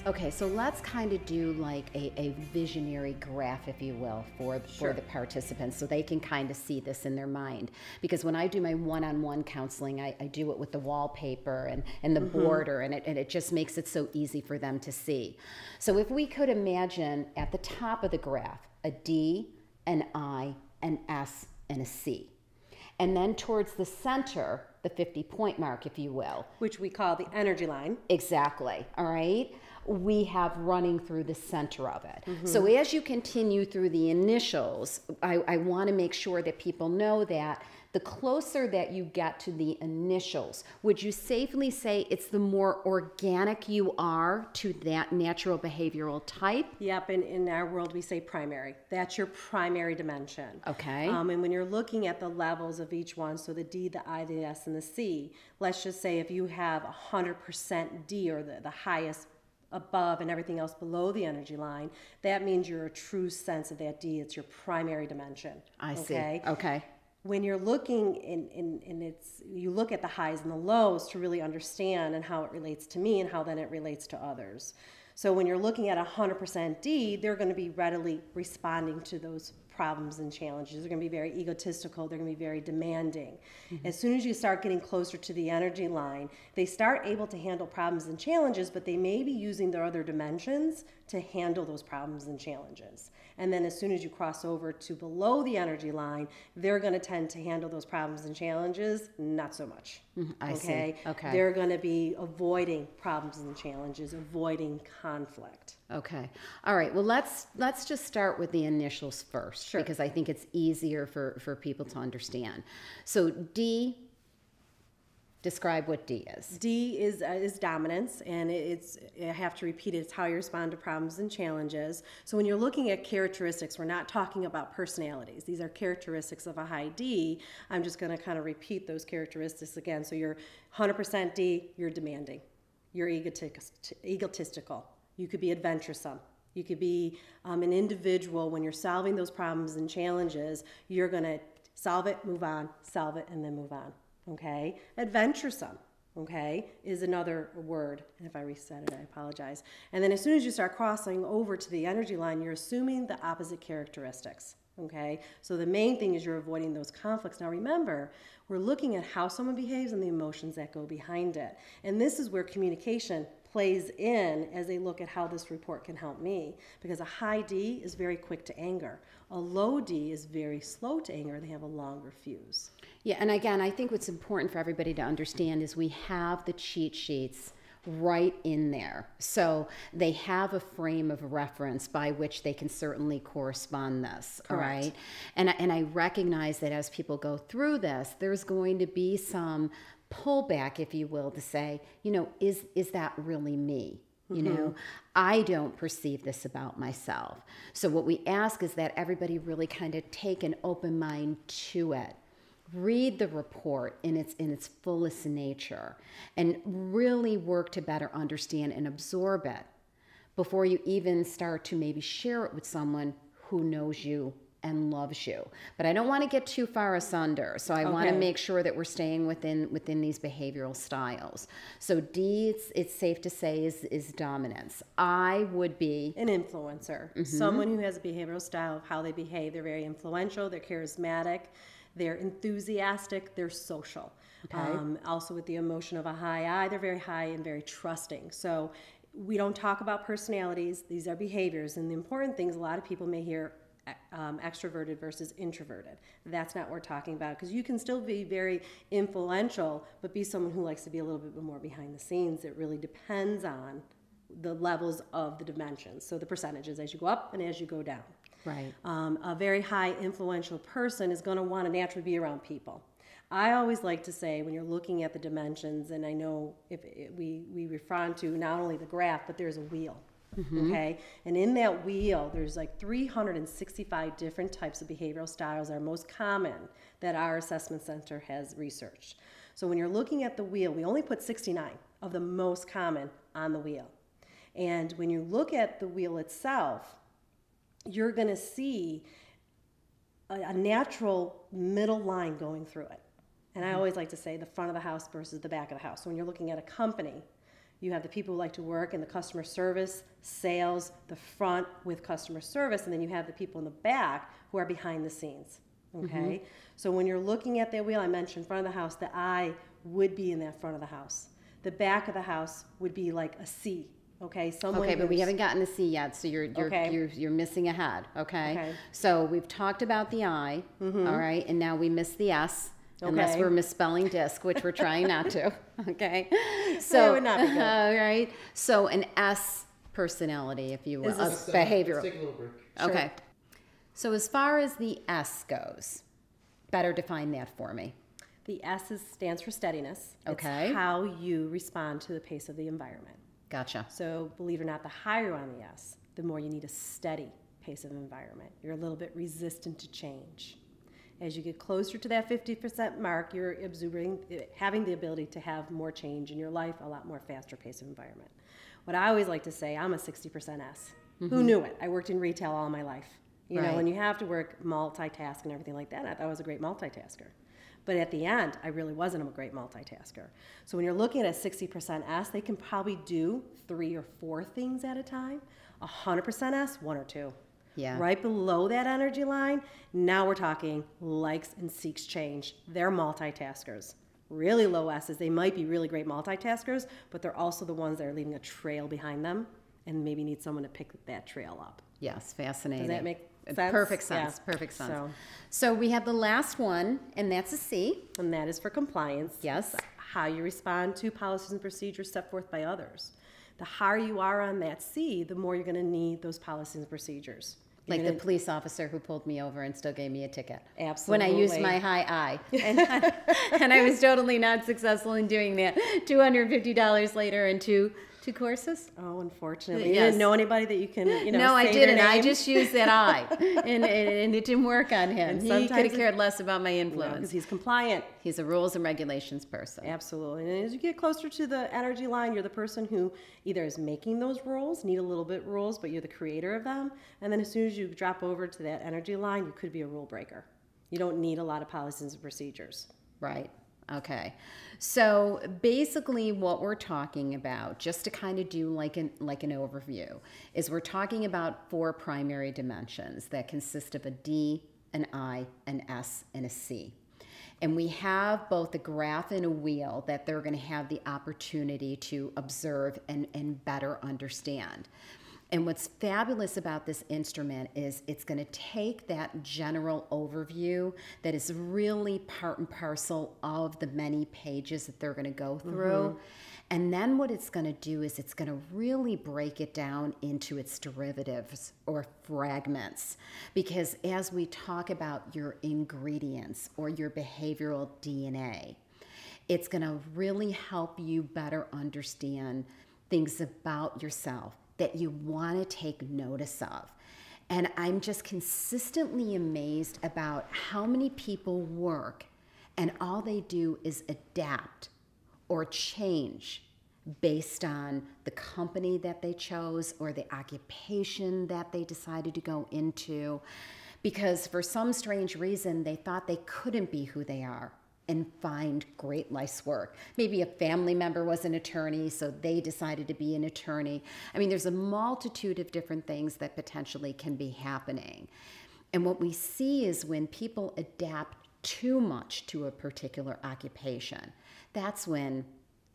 Okay, so let's kind of do like a visionary graph, if you will, for the participants so they can kind of see this in their mind. Because when I do my one-on-one counseling, I do it with the wallpaper and the border, and it just makes it so easy for them to see. So if we could imagine at the top of the graph a D, an I, an S, and a C. And then towards the center, the 50-point mark, if you will. Which we call the energy line. Exactly, all right? We have running through the center of it. So as you continue through the initials, I want to make sure that people know that the closer that you get to the initials, would you safely say it's the more organic you are to that natural behavioral type? Yep, and in our world we say primary. That's your primary dimension. Okay. And when you're looking at the levels of each one, so the D, the I, the S, and the C, let's just say if you have 100% D, or the highest above and everything else below the energy line, that means you're a true sense of that D. It's your primary dimension. I see. Okay. When you're looking you look at the highs and the lows to really understand and how it relates to me and how then it relates to others. So when you're looking at 100% D, they're going to be readily responding to those problems and challenges. They're going to be very egotistical. They're going to be very demanding. As soon as you start getting closer to the energy line, they start able to handle problems and challenges, but they may be using their other dimensions to handle those problems and challenges. And then as soon as you cross over to below the energy line, they're going to tend to handle those problems and challenges not so much. I see. Okay. They're going to be avoiding problems and challenges, avoiding conflict. Okay. All right. Well, let's just start with the initials first, Sure. because I think it's easier for people to understand. So D, describe what D is. D is dominance, and I have to repeat it, it's how you respond to problems and challenges. So when you're looking at characteristics, we're not talking about personalities. These are characteristics of a high D. I'm just going to kind of repeat those characteristics again. So you're 100% D, you're demanding. You're egotistical. You could be adventuresome. You could be an individual. When you're solving those problems and challenges, you're going to solve it, move on, solve it, and then move on. Okay? Adventuresome, okay, is another word. And if I reset it, I apologize. And then as soon as you start crossing over to the energy line, you're assuming the opposite characteristics. Okay? So the main thing is you're avoiding those conflicts. Now remember, we're looking at how someone behaves and the emotions that go behind it. And this is where communication plays in as they look at how this report can help me. Because a high D is very quick to anger. A low D is very slow to anger. They have a longer fuse. Yeah, and again, I think what's important for everybody to understand is we have the cheat sheets right in there. So they have a frame of reference by which they can certainly correspond this. Correct. All right. And I recognize that as people go through this, there's going to be some pullback, if you will, to say, is that really me? I don't perceive this about myself. So what we ask is that everybody really kind of take an open mind to it. Read the report in its fullest nature and really work to better understand and absorb it before you even start to maybe share it with someone who knows you and loves you. But I don't want to get too far asunder, so I want to make sure that we're staying within these behavioral styles. So D, it's safe to say, is dominance. I would be an influencer, someone who has a behavioral style of how they behave. They're very influential, they're charismatic, they're enthusiastic, they're social. Okay. Also with the emotion of a high I, they're very high and very trusting. So we don't talk about personalities, these are behaviors. And the important things, a lot of people may hear extroverted versus introverted. That's not what we're talking about, because you can still be very influential, but be someone who likes to be a little bit more behind the scenes. It really depends on the levels of the dimensions. So the percentages as you go up and as you go down. right. A very high influential person is going to want to naturally be around people. I always like to say, when you're looking at the dimensions, and I know we refer to not only the graph, but there's a wheel. Okay, and in that wheel, there's like 365 different types of behavioral styles that are most common that our assessment center has researched. So when you're looking at the wheel, we only put 69 of the most common on the wheel. And when you look at the wheel itself, you're going to see a natural middle line going through it. And I always like to say the front of the house versus the back of the house. So when you're looking at a company, You have the people who like to work in the customer service, sales, the front with customer service, and then you have the people in the back who are behind the scenes. Okay? So when you're looking at that wheel, I mentioned front of the house, the I would be in that front of the house. The back of the house would be like a C. Okay, okay, but we haven't gotten the C yet, so you're missing a head. Okay, so we've talked about the I, all right, and now we miss the S, unless we're misspelling disc, which we're trying not to. Okay, so that would not be good. All right, so an S personality, if you will, behavioral. Let's take a little break. Okay, so as far as the S goes, better define that for me. The S stands for steadiness. Okay. It's how you respond to the pace of the environment. Gotcha. So believe it or not, the higher you're on the S, the more you need a steady pace of environment. You're a little bit resistant to change. As you get closer to that 50% mark, you're having the ability to have more change in your life, a lot more faster pace of environment. What I always like to say, I'm a 60% S. Who knew it? I worked in retail all my life. You know, and you have to work multitask and everything like that. And I thought I was a great multitasker. But at the end, I really wasn't a great multitasker. So when you're looking at a 60% S, they can probably do 3 or 4 things at a time. 100% S, 1 or 2. Yeah. Right below that energy line, now we're talking likes and seeks change. They're multitaskers. Really low S's, they might be really great multitaskers, but they're also the ones that are leaving a trail behind them and maybe need someone to pick that trail up. Yes, fascinating. Does that make sense? Perfect sense. Yeah. Perfect sense. So we have the last one, and that's a C. And that is for compliance. Yes. How you respond to policies and procedures set forth by others. The higher you are on that C, the more you're going to need those policies and procedures. Like the police officer who pulled me over and still gave me a ticket. Absolutely. When I used my high I. And I was totally not successful in doing that. $250 later and two courses. Oh, unfortunately. You didn't know anybody that you can, No, I say didn't. their I name? just used that I. And it didn't work on him. And He could have cared less about my influence. Because he's compliant. He's a rules and regulations person. Absolutely. And as you get closer to the energy line, you're the person who either is making those rules, need a little bit rules, but you're the creator of them. And then as soon as you drop over to that energy line, you could be a rule breaker. You don't need a lot of policies and procedures. Right. Okay. So basically what we're talking about, just to kind of do like an overview, is we're talking about 4 primary dimensions that consist of a D, an I, an S, and a C. And we have both a graph and a wheel that they're going to have the opportunity to observe and better understand. And what's fabulous about this instrument is it's going to take that general overview that is really part and parcel of the many pages that they're going to go through. And then what it's going to do is it's going to really break it down into its derivatives or fragments. Because as we talk about your ingredients or your behavioral DNA, it's going to really help you better understand things about yourself that you want to take notice of. And I'm just consistently amazed about how many people work and all they do is adapt or change based on the company that they chose or the occupation that they decided to go into, because for some strange reason they thought they couldn't be who they are and find great life's work. Maybe a family member was an attorney, so they decided to be an attorney. I mean, there's a multitude of different things that potentially can be happening. And what we see is when people adapt too much to a particular occupation, that's when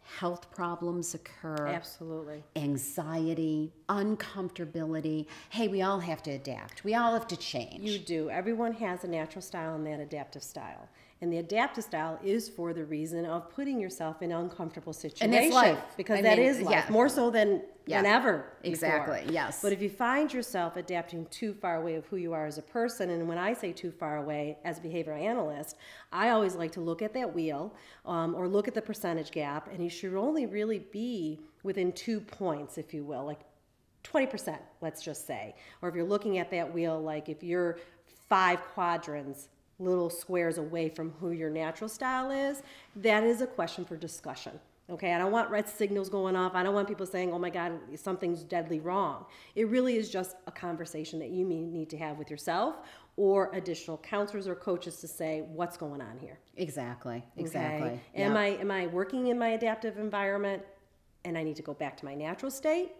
health problems occur. Absolutely. Anxiety, uncomfortability. Hey, we all have to adapt. We all have to change. You do. Everyone has a natural style and that adaptive style. And the adaptive style is for the reason of putting yourself in uncomfortable situations. And that's life. Because that is life. Yeah. More so than ever before. Exactly, yes. But if you find yourself adapting too far away of who you are as a person, and when I say too far away as a behavioral analyst, I always like to look at that wheel or look at the percentage gap, and you should only really be within 2 points, if you will, like 20%, let's just say. Or if you're looking at that wheel, like if you're 5 quadrants, little squares away from who your natural style is, that is a question for discussion. Okay, I don't want red signals going off. I don't want people saying, oh my God, something's deadly wrong. It really is just a conversation that you need to have with yourself or additional counselors or coaches to say, what's going on here? Exactly. Okay? Am I working in my adaptive environment? and I need to go back to my natural state.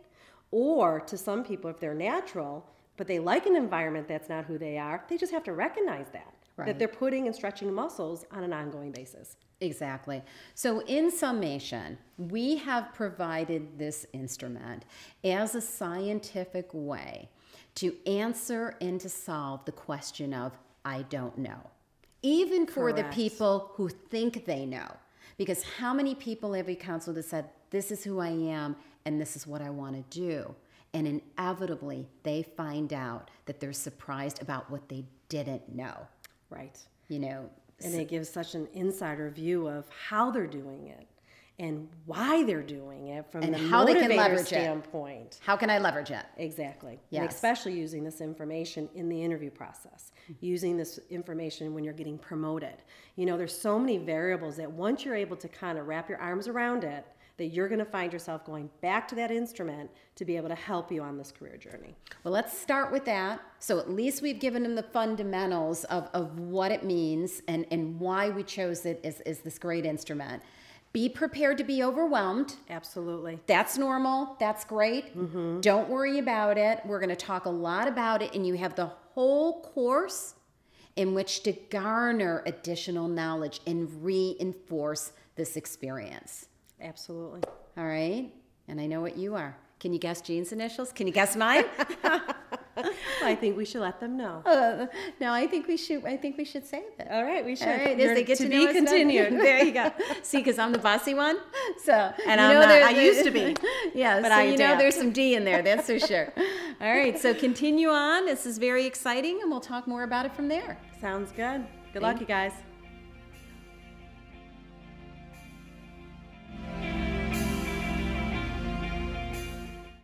Or to some people, if they're natural, but they like an environment that's not who they are, they just have to recognize that. Right. That they're putting and stretching muscles on an ongoing basis. Exactly. So in summation, we have provided this instrument as a scientific way to answer and to solve the question of, I don't know. Even for the people who think they know. Because how many people have we counseled that said, this is who I am and this is what I want to do? And inevitably, they find out that they're surprised about what they didn't know. Right. You know. And it gives such an insider view of how they're doing it and why they're doing it from the how they can motivator leverage standpoint. How can I leverage it? Exactly. Yes. And especially using this information in the interview process, using this information when you're getting promoted. You know, there's so many variables that once you're able to kind of wrap your arms around it, that you're going to find yourself going back to that instrument to be able to help you on this career journey. Well, let's start with that. So at least we've given them the fundamentals of what it means and why we chose it as this great instrument. Be prepared to be overwhelmed. Absolutely. That's normal. That's great. Mm-hmm. Don't worry about it. We're going to talk a lot about it, and you have the whole course in which to garner additional knowledge and reinforce this experience. Absolutely. All right. And I know what you are. Can you guess Jean's initials? Can you guess mine? Well, I think we should let them know. No, I think we should save it. All right, we should. All right, as they get to know be us continued. There you go. See, because I'm the bossy one. So and I'm not. I used to be. Yeah, but so I you know adapt. there's some D in there. That's for sure. All right, so continue on. This is very exciting, and we'll talk more about it from there. Sounds good. Good luck, you guys.